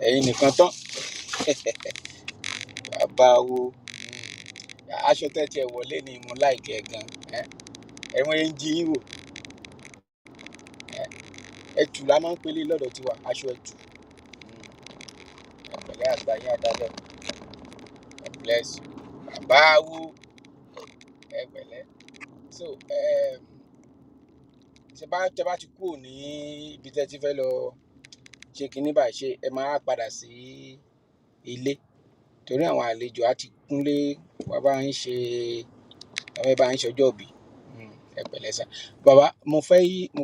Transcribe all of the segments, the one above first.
ẹ̀yin nìkan tán bàbá wo aṣọ tẹ́tí ẹ̀ wọlé ni mo láìkẹ́ gan ẹ̀wọ̀n ẹ̀ ń jí yín wò ẹ̀tù la máa ń pélé lọ́dọ̀ tiwa aṣọ ẹ̀tù ẹ̀pẹ̀lẹ́ àgbáyé àdálẹ̀ bless you bàbá wo ẹ̀pẹ̀lẹ́ so tẹ bá ti kúrò ní ibi tẹ́ ti fẹ́ lọ ṣe kinní báyìí ṣe ẹ máa padà sí ilé torí àwọn àlejò á ti kúnlé wá bá ń ṣe àwọn bá ń ṣọjọ́ ìbí ẹ pẹ̀lẹ́ sà bàbá mo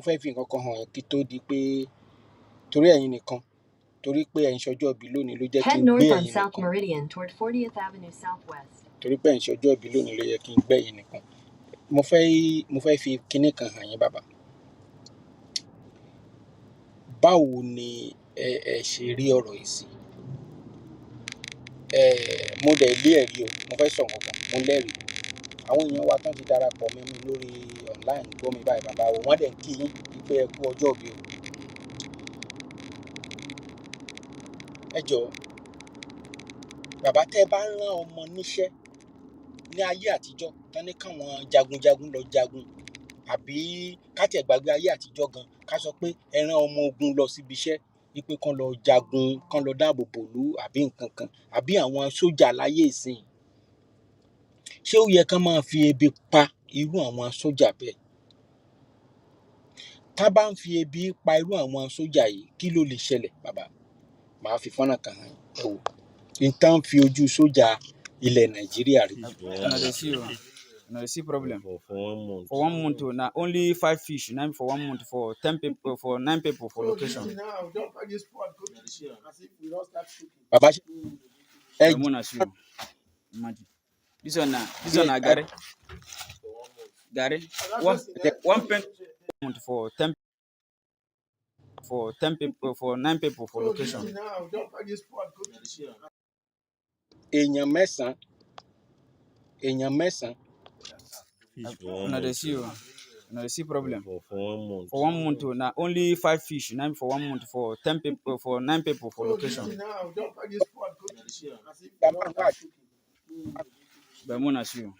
fẹ́ fi nǹkan kan hàn kí tó di pé torí ẹ̀yin nìkan torí pé ẹ̀ ń ṣọjọ́ ìbí lónìí ló jẹ́ kí n gbé ẹ̀yin nìkan torí pé ẹ̀ ń ṣọjọ́ ìbí lónìí ló yẹ kí n gbé ẹ̀yin nìkan mo fẹ́ fi kinní kan hàn yín bàbá báwo ni ẹ ṣe rí ọ̀rọ̀ yìí sí mo dẹ̀ lé ẹ̀rí o mo fẹ́ sọ nǹkan mo lẹ́rìí àwọn èèyàn wa tán ti darapọ̀ mọ́ mi lórí online gbọ́ mi báyìí bàbá o wọ́n dẹ̀ ń kí yín pé ẹ kú ọjọ́ ìbí o ẹ jọ̀ọ́ bàbá tẹ́ ẹ bá rán ọmọ níṣẹ́ ní ayé àtijọ́ tán ní káwọn jagunjagun lọ jagun àbí ká tiẹ̀ gbàgbé ayé àtijọ́ gan ká sọ pé ẹ rán ọmọ ogun lọ síbi iṣẹ́ wípé kán lọ jagun kán lọ dáàbò bòlú àbí nǹkan kan àbí àwọn sójà láyé ìsìn ṣé ó yẹ kán máa fi ebi pa irú àwọn sójà bẹ́ẹ̀ tá bá ń fi ebi pa irú àwọn sójà yìí kí ló lè ṣẹlẹ̀ bàbá màá fi fọ́nrán kan hàn ẹ wò nǹkan fi ojú sójà ilẹ̀ Nàìjíríà rí. No, see problem. For 1 month, now only 5 fish. Now for 1 month, for 10 people, for 9 people for location. Baba, imagine. This one, Gary. One pen for 10 people, for 9 people for location. èèyàn mẹ́sàn-án. No, see problem. For 1 month, now only 5 fish. Now for 1 month, for 10 people, for 9 people for location. But Mona see you.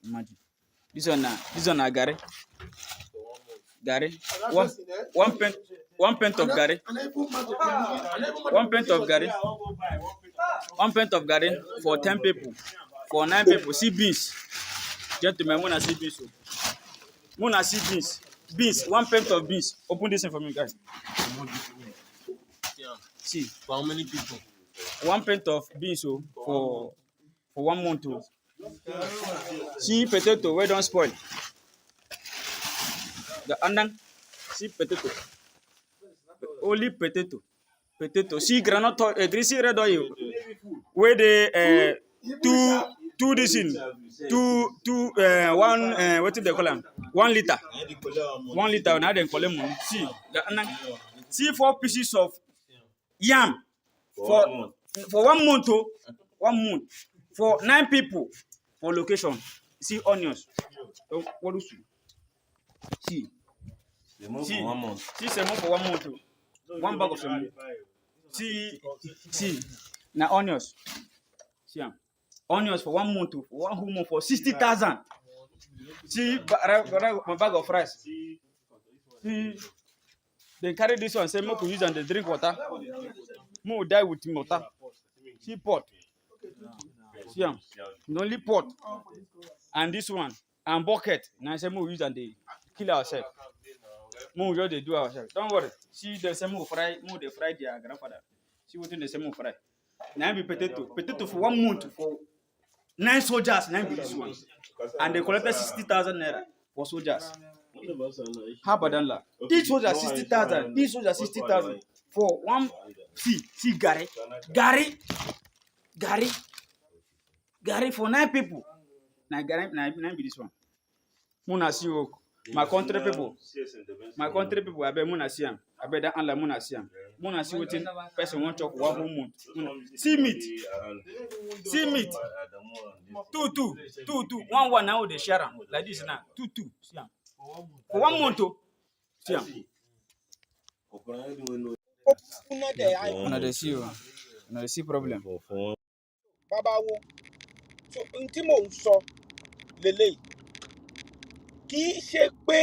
Imagine. This one, Gary. One pint of Gary. 1 pint of Gary. 1 pint of Gary for 10 people. For 9 people, see beans. Gentlemen, Mona see beans. Mona see beans. Beans, 1 pint of beans. Open this in for me, guys. See. For how many people? 1 pint of beans for 1 month. See potato, where don't spoil. The andang, see potato. Only potato. See granite, greasy red oil. Where they two this in one what did they call them? 1 liter. 1 liter. Now they call them. See the andang. See 4 pieces of yam for 1 month. 1 month for 9 people for location. See onions. What do you see? See 1 month. See semon for 1 month. 1 bag of semon. See now onions. See onions for 1 month. 1 whole month for 60,000. See my bag of rice. See they carry this one. Say more to use and they drink water. More die with water. See pot. See only pot. And this one and bucket. Now say more use and they kill ourselves. More just they do ourselves. Don't worry. See the same more fry. More they fry their grandfather. See what in the same more fry. Now be potato. Potato for 1 month for 9 soldiers. Now be this one. And they collected 60,000 naira for soldiers. How about that? Each soldier 60,000. Each soldier 60,000 for 1. See Gary for 9 people. Now Gary be this one. Muna see you. My country people, I bet Muna see him. I bet that Allah Muna see him. Muna see what person want to 1 whole month. See meat. 2. 1 now they share them like this now. 2. See him. For 1 month, see him. Una de ai Una dey see o. Una dey see problem. baba wo. So ntí mò ń sọ lélẹ́yìí kì í ṣe pé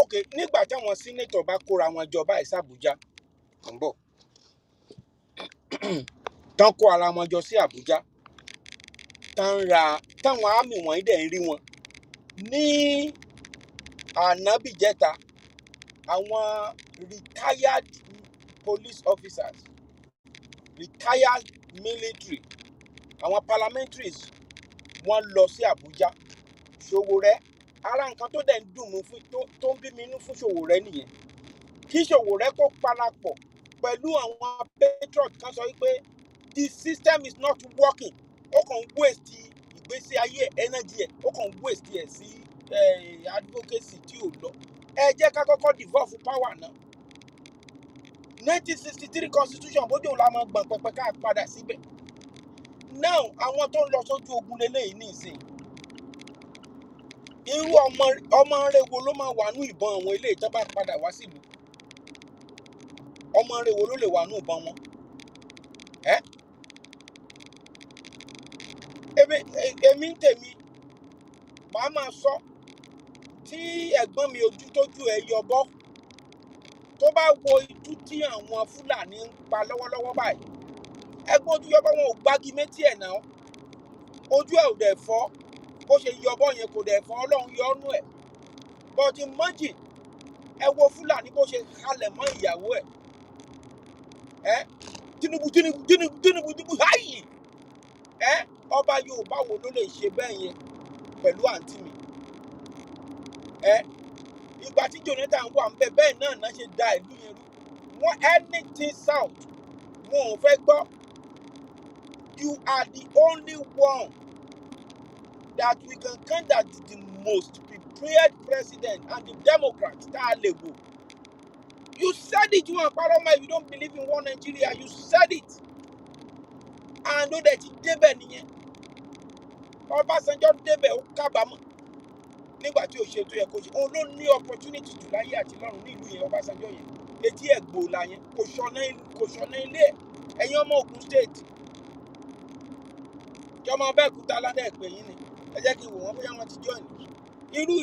okay nígbà táwọn senator bá kóra wọn jọ báyìí s'Àbújá ń bọ̀ tán kó ara wọn jọ sí Àbújá táwọn àmì wọ̀nyí dẹ̀ ń rí wọn ní ànábìjẹta àwọn retired police officers retired military àwọn parliamentaries wọ́n lọ sí Àbújá Ṣòwòrẹ́ ara nǹkan tó dẹ̀ ń dùn mí fún tó ń bí mi inú fún Ṣòwòrẹ́ nìyẹn kí Ṣòwòrẹ́ kó parapọ̀ pẹ̀lú àwọn patriot kan sọ wípé the system is not working ó kàn ń waste ìgbésí ayé energy ẹ̀ ó kàn ń waste ẹ̀ sí advocacy tí ò lọ ẹ jẹ́ ká kọ́kọ́ devolve power náà 1963 constitution bójú òun la máa gbọ̀n pẹpẹ ká padà síbẹ̀ now àwọn tó ń lọ sójú ogun lélẹ́yìí nísìnyí irú ọmọ rẹ̀ wo ló máa wà nú ìbọn àwọn eléyìí tó bá padà wá sílùú ọmọ rẹ̀ wo ló lè wà nú ìbọn wọn èmi ń tèmi màá máa sọ tí ẹ̀gbọ́n mi ojú tójú ẹ̀ yọbọ́ tó bá wo itú tí àwọn Fúlàní ń pa lọ́wọ́lọ́wọ́ báyìí ẹ̀gbọ́n ojú yọbọ́ wọn ò gbági méjì ẹ̀ náà ojú ẹ̀ ò dẹ̀ fọ́ bó ṣe yọbọ́ yẹn kò dẹ̀ fọ́ Ọlọ́run yọ ọ́nú ẹ̀ but imagine ẹ wo Fúlàní bó ṣe halẹ̀ mọ́ ìyàwó ẹ̀ Tinubu háyì ọba Yorùbá wo ló lè ṣe bẹ́ẹ̀ yẹn pẹ̀lú àǹtí mi ìgbà tí Jonathan wà ń bẹ bẹ́ẹ̀ náà ṣe da ìlú yẹn rú wọn anything south wọn ò fẹ́ gbọ́ you are the only one that we can count as the most prepared president and the Democrats tá a lè wò you said it you and paroma you don't believe in one Nigeria you said it and ó dẹ̀ ti débẹ̀ nìyẹn Ọbásanjọ́ débẹ̀ ó kábàámọ̀ nígbà tí ó ṣe tó yẹ kó ṣe òun ló ní opportunity jù láyé àti lọ́run nílùú yẹn Ọbásanjọ́ yẹn etí ẹ̀ gbòòlà yẹn kò ṣọ̀nà ilé ẹ̀yin ọmọ Ògùn state kí ọmọ Abẹ́òkúta aládẹ́ ìpè yín ni ẹ jẹ́ kí n wò wọ́n bóyá wọ́n ti join irú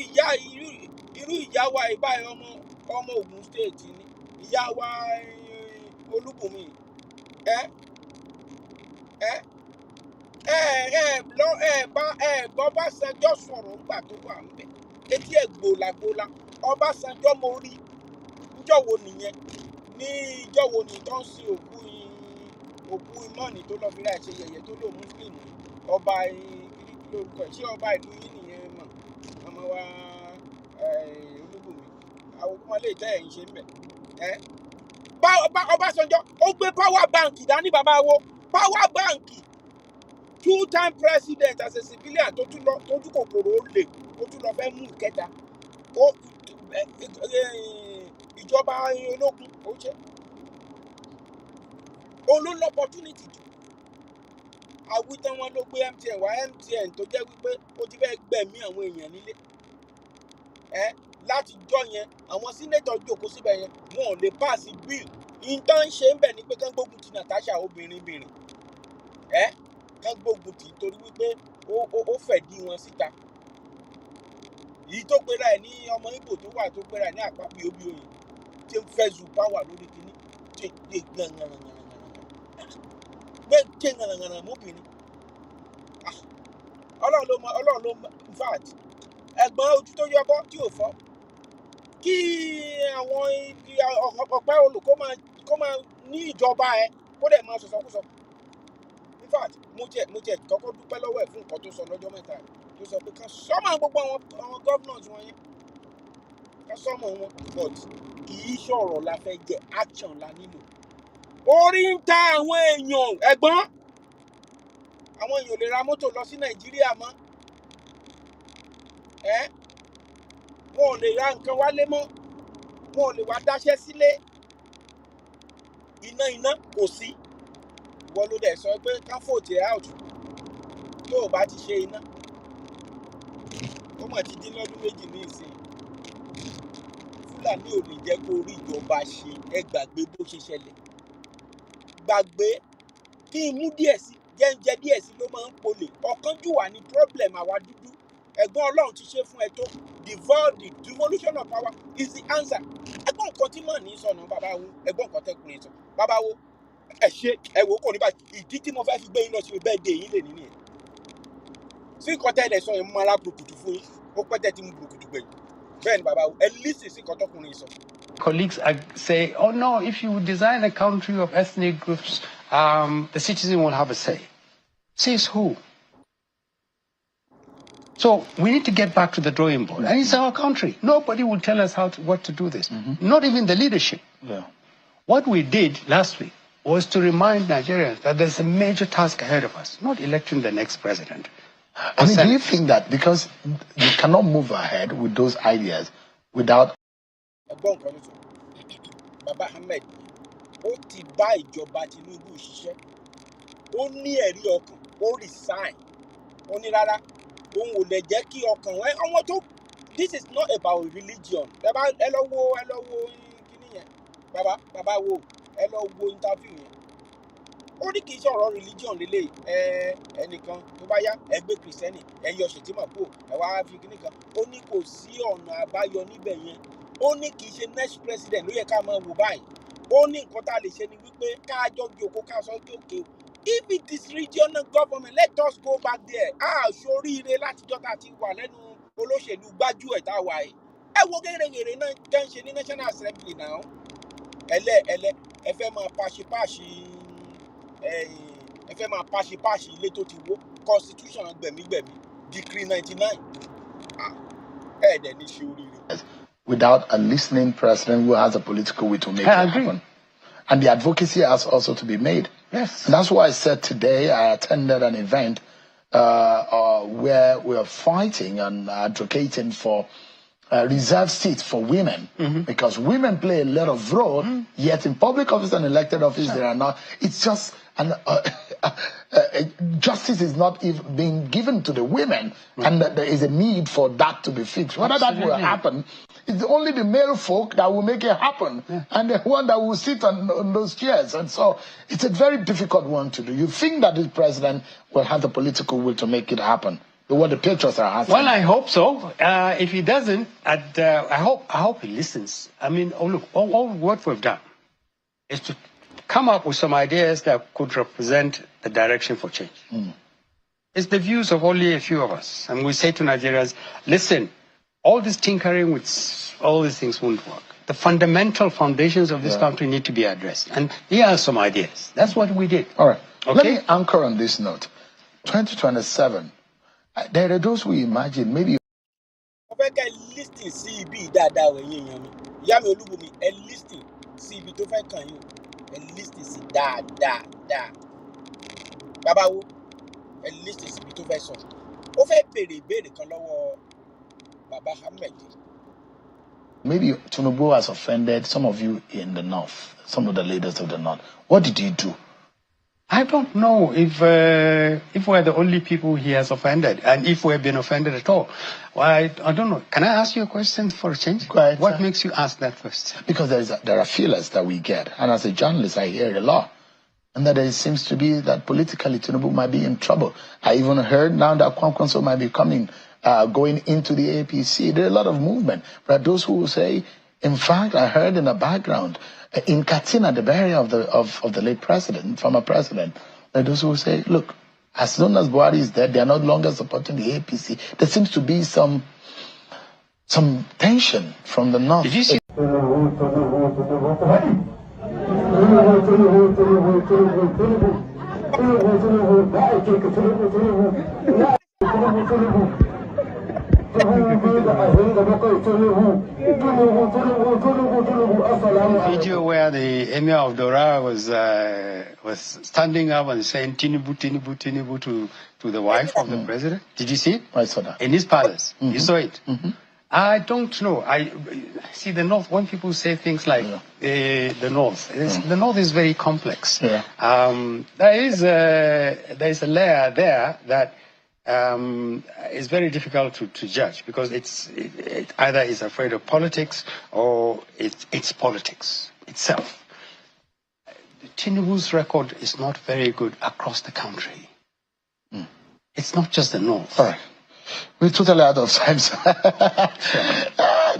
ìyá wa ìbáyìí ọmọ Ògùn state ni ìyá wa Olúbùnmi Ọbásanjọ́ sọ̀rọ̀ ńgbà tó wà ńbẹ̀ etí ẹ̀ gbòòlàgbòòlà Ọbásanjọ́ mo rí níjọ́ wo nìyẹn ní ìjọ́ wo ni tó ń sin òkú imọ́ọ̀nì tó lọ́ọ́ fi láì ṣe yẹ̀yẹ́ tó lò muslim ọba lórúkọ ṣé ọba ìlú yìí nìyẹn mọ̀ ọmọ wa Olúbùnmi àwọn ọmọ ilé ìtẹ́ ẹ̀ ń ṣe ń bẹ̀ Ọbásanjọ́ ó gbé power bank dání bàbá wo power bank 2-time president as a civilian tó tún kòkòrò ó lè ó tún lọ fẹ́ mú ìkẹta ìjọba ológun ó jẹ́ olóńlọ opportunity jù àwítán wọn ló gbé MTN tó jẹ́ wípé ó ti fẹ́ gbẹ̀mí àwọn èèyàn nílé láti jọ yẹn àwọn sínétọ̀ jókòó síbẹ̀ yẹn wọn ò lè pass bill ìtàn ṣe ń bẹ̀ ni pé kán gbógun ti Natasha obìnrin kán gbógun tì í torí wípé ó fẹ̀dí wọn síta èyí tó pera ẹ̀ ní ọmọ Ìgbò tó wà tó pera ẹ̀ ní àpapọ̀ òbí òyìn tí ń fẹ́ zu power lórí kìíní tí gbé gbẹ̀ngànàngànà mọ́bìnrin Ọlọ́run ló in fact ẹ̀gbọ́n ojú tó yọbọ́ tí ò fọ́ kí àwọn ọ̀pẹ́ olùkọ́ kó máa ní ìjọba kó dẹ̀ máa sọ̀sọ̀kúsọ in fact mo tiẹ̀ kọ́kọ́ dúpẹ́ lọ́wọ́ ẹ̀ fún nǹkan tó sọ lọ́jọ́ mẹ́ta tó sọ pé ká sọ́mọ̀ gbogbo àwọn governors wọn yẹn ká sọ́mọ̀ wọn but kì í ṣọ̀rọ̀ la fẹ́ jẹ action la nílò orí ń ta àwọn èèyàn ẹ̀gbọ́n àwọn èèyàn ò lè ra mọ́tò lọ sí Nàìjíríà mọ́ wọn ò lè ra nǹkan wálé mọ́ wọn ò lè wá dáṣẹ́ sílé iná kò sí ìwọ ló dẹ̀ sọ pé ká fòtì out tó o bá ti ṣe iná ó mà ti dín lọ́dún méjì ní ìsìn Fúlàní ò ní jẹ́ kó rí ìjọba ṣe ẹ gbàgbé bó ṣe ṣẹlẹ̀ gbàgbé kí n mú díẹ̀ sí jẹ́ńjẹ́ díẹ̀ sí ló máa ń polè ọ̀kánjúwà ní problem àwa dúdú ẹ̀gbọ́n Ọlọ́run ti ṣe fún ẹ tó the devolution of power is the answer ẹ̀gbọ́n nǹkan tí màá ní sọnà bàbá wo ẹ̀gbọ́n nǹkan tẹkùnrin sọ bàbá wo ẹ ṣe ẹ wò ó kò ní báyìí ìdí tí mo fẹ́ fi gbé yín lọ sí bẹ́ẹ̀ dé yín lè ní nìyẹn sí nǹkan tẹ́lẹ̀ sọ yẹn mú ara burúkutu fún yín ó pẹ́ tẹ́ ti mú burúkutu gbẹ̀yìn bẹ́ẹ̀ ni bàbá wo ẹ lísì sí nǹkan tọkùnrin sọ. Colleagues say, oh no, if you design a country of ethnic groups, the citizen will have a say. Says who? So we need to get back to the drawing board. And it's our country. Nobody will tell us what to do this. Not even the leadership. Yeah. What we did last week was to remind Nigerians that there's a major task ahead of us, not electing the next president. I mean, do you think that because you cannot move ahead with those ideas without... ẹ̀gbọ́n nǹkan ló sọ bàbá Ahmed ó ti bá ìjọba Tinubu ṣiṣẹ́ ó ní ẹ̀rí ọkàn ó resign ó ní rárá òun ò lè jẹ́ kí ọkàn wọn ọmọ tó this is not about religion ẹ lọ wo kíní yẹn bàbá wo ẹ lọ wo interview yẹn ó ní kì í sọ̀rọ̀ religion lélẹ̀ ẹnìkan tó bá yá ẹgbẹ́ kìrìsìtẹ́nì ẹ yọ ṣètìmọ̀ kúrò ẹ wá fi kíní kan ó ní kò sí ọ̀nà àbáyọ níbẹ̀ yẹn ó ní kì í ṣe next president ló yẹ ká máa wò báyìí ó ní nǹkan tá a lè ṣe ni wípé ká jọ jòkó ká sọ pé òkè if it is regional government let us go back there ṣoríire látijọ́ tá a ti wà lẹ́nu olóṣèlú gbájú ẹ̀ tá a wà yìí ẹ wo gẹ́gẹ́rẹ́ náà jẹ́ ń ṣe ní national assembly náà ẹ fẹ́ máa pàṣípàṣí ilé tó ti wó constitution gbẹ̀mígbẹ̀mí decree 99 ẹ̀ẹ́dẹ̀ ní ṣe oríire. Without a listening president who has a political will to make it happen. And the advocacy has also to be made. Yes. And that's why I said today I attended an event where we are fighting and advocating for reserved seats for women, because women play a lot of role, yet in public office and elected office they are not. It's just justice is not even being given to the women, and there is a need for that to be fixed. Whether that will happen, it's only the male folk that will make it happen, and the one that will sit on those chairs. And so it's a very difficult one to do. You think that the president will have the political will to make it happen? What the patriots are asking. Well, I hope so. If he doesn't, I hope he listens. I mean, look, all what we've done is to come up with some ideas that could represent the direction for change. It's the views of only a few of us. And we say to Nigerians, listen, all this tinkering with all these things won't work. The fundamental foundations of this country need to be addressed. And here are some ideas. That's what we did. All right. Okay? Let me anchor on this note. 2027, there are those who imagine maybe... mo fẹ́ kẹ́ listing sí ibi dáadáa ẹ̀yin èèyàn mi ìyá mi Olúbùnmi ẹ listing sí ibi tó fẹ́ kàn yín ẹ listing sí dáadáa bàbá wo ẹ listing sí ibi tó fẹ́ sọ ó fẹ́ béèrè ìbéèrè kan lọ́wọ́ bàbá Ahmed. Maybe Tinubu has offended some of you in the north, some of the leaders of the north. What did he do? I don't know if we're the only people he has offended, and if we've been offended at all. Well, I don't know. Can I ask you a question for a change? Go ahead, what sir. makes you ask that question? Because there are feelers that we get, and as a journalist, I hear it a lot. And that it seems to be that politically Tinubu might be in trouble. I even heard now that Kwankwanso might be going into the APC. There are a lot of movement. But those who say, in fact, I heard in the background, in Katsina, the burial of the late president, former president, there are those who say, look, as soon as Buhari is dead, they are no longer supporting the APC. There seems to be some tension from the north. Did you see? Video where the Emir of Dora was standing up and saying Tinubu, Tinubu, Tinubu to the wife of the president. Did you see it? I saw that. In his palace. You saw it? I don't know. I see the North. When people say things like the North, the North is very complex. Yeah. There is a layer there that it's very difficult to judge because it either is afraid of politics or it's politics itself. Tinubu's record is not very good across the country. It's not just the north. All right. We're totally out of time, sir.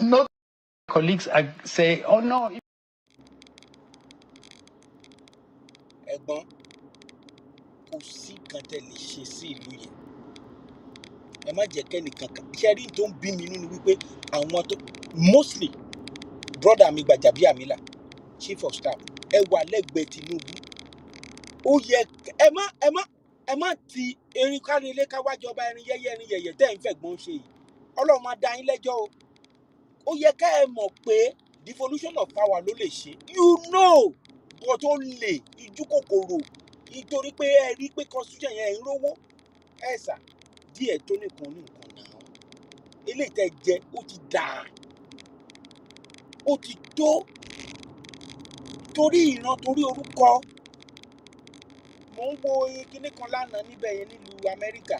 No colleagues say, oh no. Ẹ̀gbọ́n, kò sí kan tẹ́ lè ṣe sí ìlú yẹn. Ẹ má jẹ́ kẹ́nìkan kan. Ṣé rí tó ń bí mi nínú wípé àwọn tó mostly brother mi Gbajabiamila, chief of staff, ẹ wà lẹ́gbẹ̀ẹ́ Tinubu. Ó yẹ ẹ má ti erin kárí ilé káwájọba ẹrin yẹ́yẹ́ ẹrin yẹ̀yẹ̀ tẹ́ ẹ̀ ń fẹ̀gbọ́n ṣe yìí. Ọlọ́run máa dá yín lẹ́jọ́ o. Ó yẹ ká ẹ mọ̀ pé devolution of power ló lè ṣe. You know but ó lè ijú kòkòrò nítorí pé ẹ rí pé constitution yẹn ń rówó ẹ̀sà díẹ̀ tó nìkan ní nǹkan náà. Eléyìí tẹ́ jẹ ó ti dà ó ti tó torí ìran torí orúkọ. Mo ń wo kinní kan lánàá níbẹ̀ yẹn nílùú Amẹ́ríkà.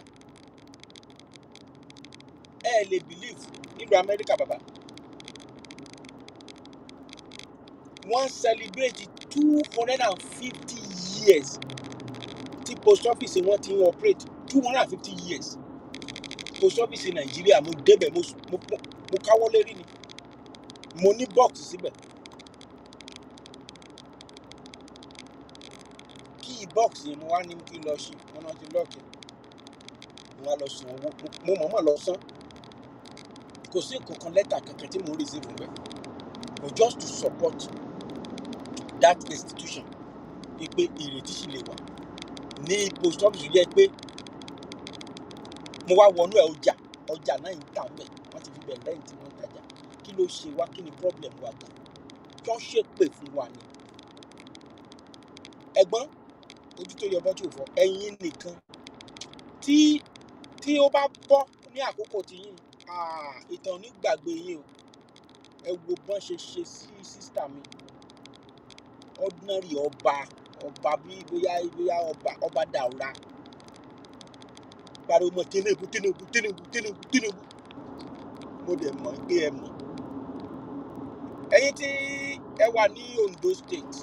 Ẹ lè believe nílùú Amẹ́ríkà bàbá. Wọ́n celebrate 250 years tí post office wọn ti ń operate 250 years. Post office in Nigeria mo débẹ̀ mo káwọ́ lérí ni. Mo ní box síbẹ̀. Key box yẹn mo wá ní kí n lọ ṣí wọn náà ti lock ẹ̀. Mo wá lọ san owó mo mọ̀ọ́mọ̀ lọ san. Kò sí nǹkan lẹ́tà kankan tí mo receive bẹ́ẹ̀. But just to support that institution pé ìrètí sì lè wà ní post office yẹ pé mo wá wọnú ẹ̀ ọjà náà ń tà ńbẹ̀ wọ́n ti fi bẹ̀ rẹ́ǹtì wọn tajà kí ló ṣe wá kí ni problem wa gan tó ń ṣépè fún wa ni. Ẹ̀gbọ́n ojú tó yọ bọ́jú òfò ẹ̀yin nìkan tí ó bá bọ́ ní àkókò tí yín ìtàn onígbàgbé yín o ẹ wo bọ́n ṣe sí sísítà mi ordinary ọba bí bóyá ọba Daura pariwo mọ́ Tinubu mo dẹ̀ mọ̀ pé ẹ mọ̀. Ẹ̀yin tí ẹ wà ní Ondo state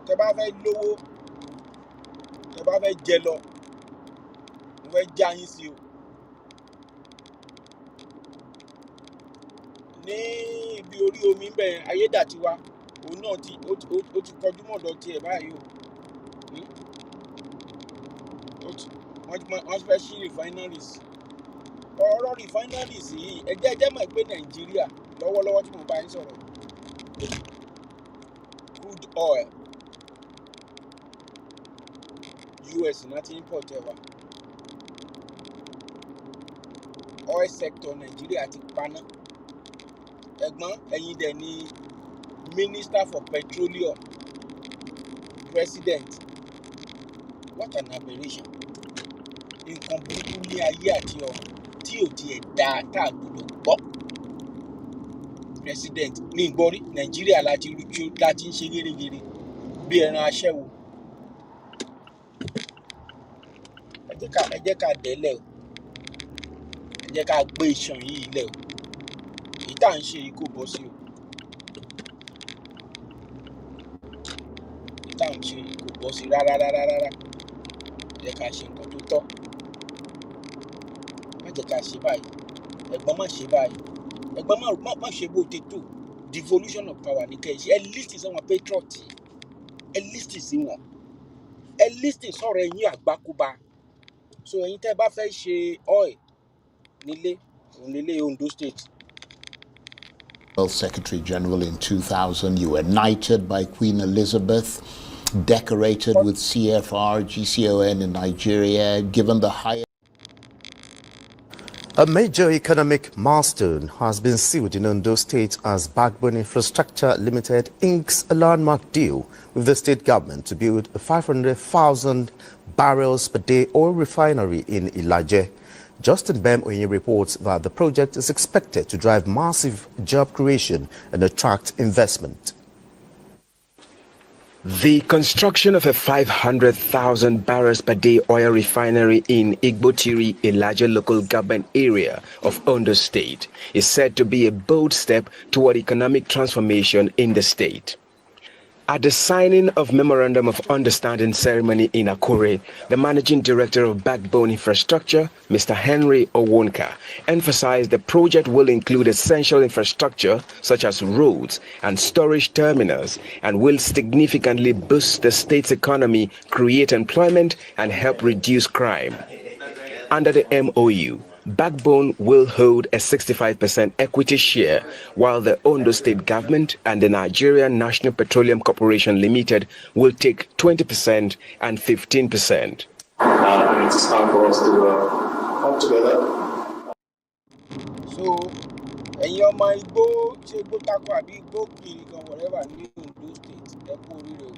tẹ bá fẹ́ lówó tẹ bá fẹ́ jẹ lọ mo fẹ́ já yín sí o. Ní ibi orí omi ń bẹ̀ Ayédàtiwa òun náà ó ti kọjú mọ́dọ̀ tiẹ̀ báyìí o. Wọ́n fẹ́ ṣí refineries. Ọ̀rọ̀ refineries yìí ẹjẹ́ mọ̀ pé Nàìjíríà lọ́wọ́lọ́wọ́ tí mo bá yín sọ̀rọ̀ crude oil US náà ti import ẹ̀ wá. Oil sector Nàìjíríà ti paná. Ẹ̀gbọ́n ẹ̀yin dẹ̀ ni Minister for Petroleum President. What an aberration. Nǹkan burúkú ní ayé àti ọ̀run tí ò tiẹ̀ dáa tá a gbọdọ̀ gbọ́. President ní ìgbọ́rí Nàìjíríà láti ń ṣe gérégéré bí ẹran aṣẹ́wó. Ẹ jẹ́ ká dẹ́lẹ̀ o. Ẹ jẹ́ ká gbé iṣan yìí lẹ̀ o. Èyí tá à ń ṣe yìí kò bọ́ sí o. Èyí tá à ń ṣe yìí kò bọ́ sí rárá. Ẹ jẹ́ ká ṣe nǹkan tó tọ́. Má jẹ́ ká ṣe báyìí. Ẹ̀gbọ́n má ṣe báyìí. Ẹ̀gbọ́n má ṣe bó ti tó. Devolution of power ní kẹ́ ẹ ṣe. Ẹ list sí wọn patriot. Ẹ list sí wọn. Ẹ list sọ̀rọ̀ ẹ̀yin àgbákúba. So ẹ̀yin tẹ́ bá fẹ́ ṣe oil nílé Ondo State. Secretary General in 2000, you were knighted by Queen Elizabeth, decorated with CFR, GCON in Nigeria, given the highest. A major economic milestone has been sealed in Ondo State as Backbone Infrastructure Limited inks a landmark deal with the state government to build a 500,000 barrels per day oil refinery in Ilaje. Justin Bem Oyin reports that the project is expected to drive massive job creation and attract investment. The construction of a 500,000 barrels per day oil refinery in Igbotiri, a larger local government area of Ondo State, is said to be a bold step toward economic transformation in the state. At the signing of Memorandum of Understanding ceremony in Akure, the Managing Director of Backbone Infrastructure, Mr. Henry Owonka, emphasized the project will include essential infrastructure such as roads and storage terminals and will significantly boost the state's economy, create employment, and help reduce crime. Under the MOU, Backbone will hold a 65% equity share, while the Ondo State government and the Nigerian National Petroleum Corporation Limited will take 20% and 15%. And it is time for us to come together. So, ẹ̀yin ọmọ igbó ṣe igbó tako àbí igbó kiri gan whatever ní Ondo State ẹ kú oríire o.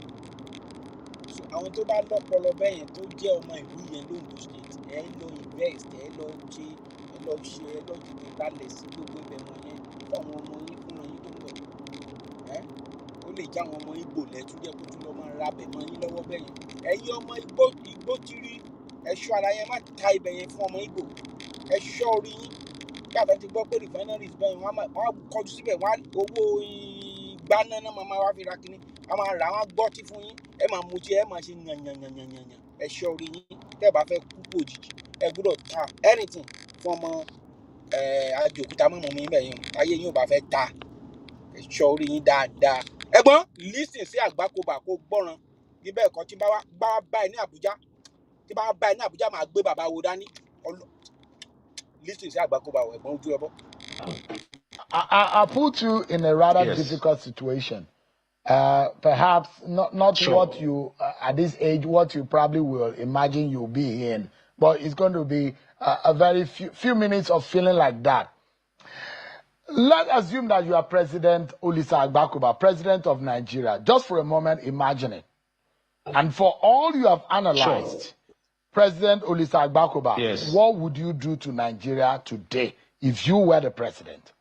So àwọn tó bá lọ́pọlọ bẹ́yẹn tó jẹ́ ọmọ ìlú yẹn l'Ondo State ẹ lọ invest ẹ lọ lálẹ̀ sí gbogbo ibẹ̀ wọ̀nyẹn fún àwọn ọmọ yín fúnra yín tó ń bọ̀. Ó lè jẹ́ àwọn ọmọ Ìgbò lẹ́tún jẹ́ kó tún lọ máa ra bẹ̀ mọ́ yín lọ́wọ́ bẹ́yẹn. Ẹ̀yin ọmọ igbó tiri ẹ̀ṣọ́ ara yẹn má ta ibẹ̀ yẹn fún ọmọ Ìgbò. Ẹ̀ṣọ́ orí yín. Gbàtà ti gbọ́ pé refineries bẹ́ẹ̀ wọ́n á kọjú síbẹ̀ wọ́n á owó gbaná náà máa wá fi ra kínní a máa rà wọ́n á gbọ́tí fún yín ẹ máa mutí ẹ máa ṣe yànyànyànyànyàn ẹ̀ṣọ́ orí yín tẹ́ ẹ bá fẹ́ kú kú òjijì ẹ gbọ́dọ̀ ta anything fún ọmọ àjòkúta mọ́mọ́ mi bẹ́ẹ̀ yẹn ayé yín ò bá fẹ́ ta ẹ̀ṣọ́ orí yín dáadáa. Ẹ̀gbọ́n lísìn sí àgbákòbà kó gbọ́ràn bí bẹ́ẹ̀ kọ́ tí bá bá ẹ ní Àbújá máa gbé bàbá wo dání lísìn sí àgbákòbà ẹ̀gbọ́n ojú ẹ bọ́. I put you in a rather difficult situation. Perhaps not sure. What you, at this age, what you probably will imagine you'll be in. But it's going to be a very few minutes of feeling like that. Let's assume that you are President Olisa Agbakoba, President of Nigeria. Just for a moment, imagine it. And for all you have analyzed, President Olisa Agbakoba, what would you do to Nigeria today if you were the president?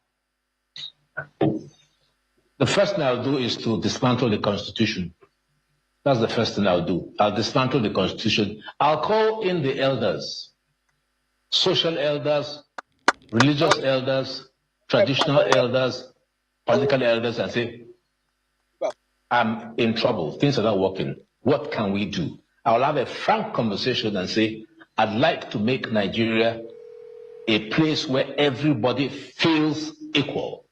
The first thing I'll do is to dismantle the Constitution. That's the first thing I'll do. I'll dismantle the Constitution. I'll call in the elders, social elders, religious elders, traditional elders, political elders, and say, I'm in trouble. Things are not working. What can we do? I'll have a frank conversation and say, I'd like to make Nigeria a place where everybody feels equal.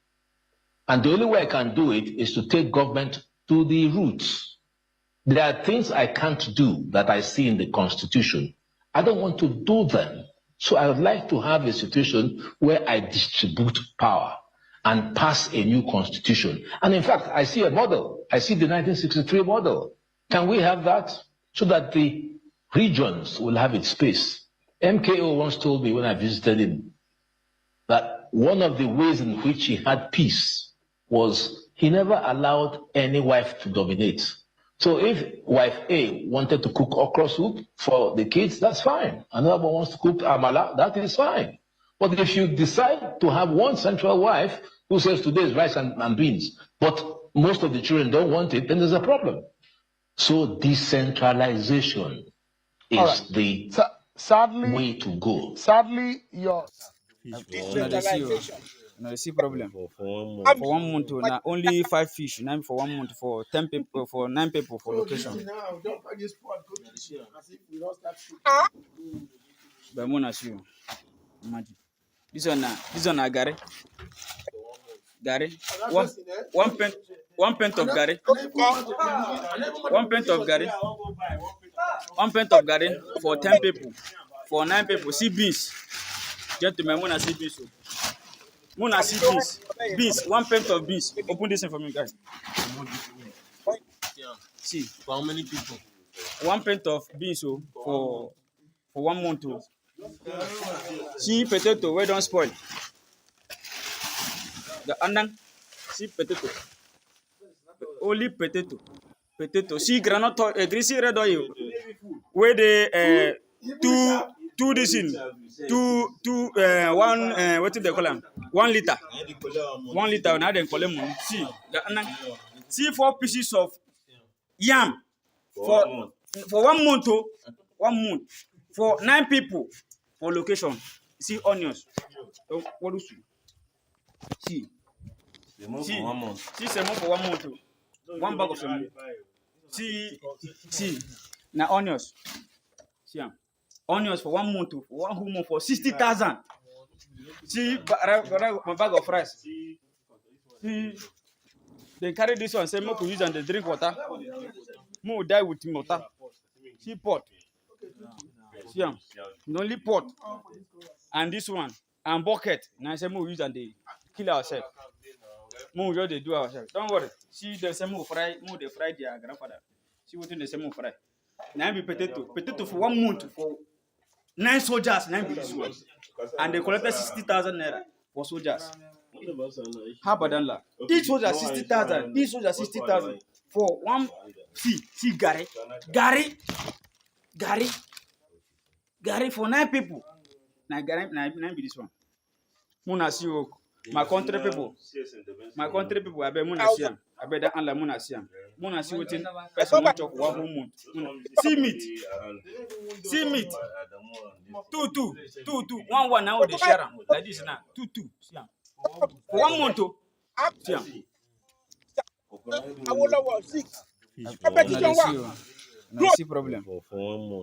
And the only way I can do it is to take government to the roots. There are things I can't do that I see in the Constitution. I don't want to do them. So I would like to have a situation where I distribute power and pass a new constitution. And in fact, I see a model. I see the 1963 model. Can we have that so that the regions will have its space? MKO once told me when I visited him that one of the ways in which he had peace was he never allowed any wife to dominate. So if wife A wanted to cook okra soup for the kids, that's fine. Another one wants to cook amala, that is fine. But if you decide to have one central wife who says today is rice and beans, but most of the children don't want it, then there's a problem. So decentralization is the way to go. Sadly, your decentralization. No, see problem. For 1 month, now only 5 fish. Now for 1 month, for 10 people, for 9 people for location. But more as you imagine. This one, Gary. One pint of Gary. 1 pint of Gary. 1 pint of Gary for 10 people. For 9 people, see beans. Gentlemen, when I see beans. Mona see beans. Beans, 1 pint of beans. Open this in for me, guys. See. For how many people? 1 pint of beans for 1 month. See potato, where don't spoil. The andang, see potato. Only potato. See granite, greasy red oil. Where they two this in. One what did they call them? 1 liter. 1 liter. Now they call them. See 4 pieces of yam for 1 month. 1 month for 9 people for location. See onions. What do you see? See semo for 1 month. 1 bag of semo. See now onions. See onions for 1 month. For 1 whole month for 60,000. See my bag of rice. See they carry this one. Say make we use and they drink water. More die with water. See pot. See only pot. And this one and bucket. Now say more use and they kill ourselves. More just they do ourselves. Don't worry. See the same more fry. More they fry their grandfather. See what in the same more fry. Now be potato. Potato for 1 month for 9 soldiers. Now be this one. And they collected 60,000 naira for soldiers. How about that? Each soldier 60,000. Each soldier 60,000 for one. See Gary for 9 people. Now Gary be this one. Muna see my country people. I bet Muna see him. I bet that Allah Muna see him. Muna see what in person want of 1 whole month. See meat. 2. 1 now they share them like this now. 2. See him. For 1 month to see him. Aluwo 6. No see problem. For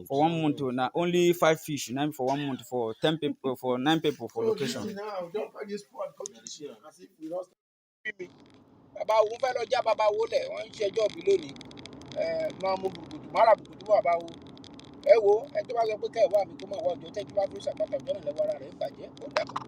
1 month to now only 5 fish. Now for 1 month for 10 people for 9 people for location. Bàbá wo fẹ́ lọ já bàbá wo lẹ̀ wọ́n ń ṣẹjọ́ bí lónìí máa mú bùkùtù má ra bùkùtù bàbá wo ẹ wo ẹ tó bá sọ pé kẹ́ ẹ̀ wá mi kó máa wá ọjọ́ tẹ́jú bá fi ṣàpàtà ọjọ́ náà lẹ́wọ́ ara rẹ̀ ń bàjẹ́ ó dàgbà.